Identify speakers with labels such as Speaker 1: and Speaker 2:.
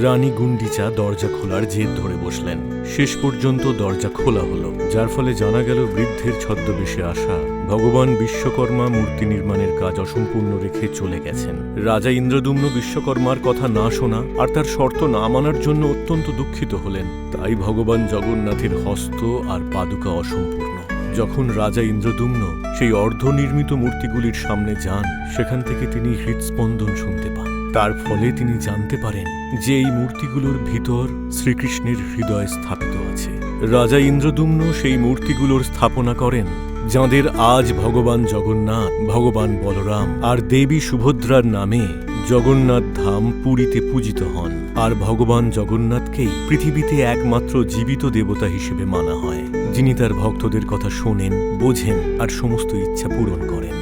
Speaker 1: রানী গুন্ডিচা দরজা খোলার জেদ ধরে বসলেন। শেষ পর্যন্ত দরজা খোলা হলো, যার ফলে জানা গেল বৃদ্ধের ছদ্মবেশে আসা ভগবান বিশ্বকর্মা মূর্তি নির্মাণের কাজ অসম্পূর্ণ রেখে চলে গেছেন। রাজা ইন্দ্রদুম্ন বিশ্বকর্মার কথা না শোনা আর তার শর্ত না মানার জন্য অত্যন্ত দুঃখিত হলেন। তাই ভগবান জগন্নাথের হস্ত আর পাদুকা অসম্পূর্ণ। যখন রাজা ইন্দ্রদুম্ন সেই অর্ধনির্মিত মূর্তিগুলির সামনে যান, সেখান থেকে তিনি হৃদস্পন্দন শুনতে পান। তার ফলে তিনি জানতে পারেন যে এই মূর্তিগুলোর ভিতর শ্রীকৃষ্ণের হৃদয় স্থাপিত আছে। রাজা ইন্দ্রদুম্ন সেই মূর্তিগুলোর স্থাপনা করেন, যাঁদের আজ ভগবান জগন্নাথ, ভগবান বলরাম আর দেবী সুভদ্রার নামে জগন্নাথ ধাম পুরীতে পূজিত হন। আর ভগবান জগন্নাথকেই পৃথিবীতে একমাত্র জীবিত দেবতা হিসেবে মানা হয়, যিনি তার ভক্তদের কথা শোনেন, বোঝেন আর সমস্ত ইচ্ছা পূরণ করেন।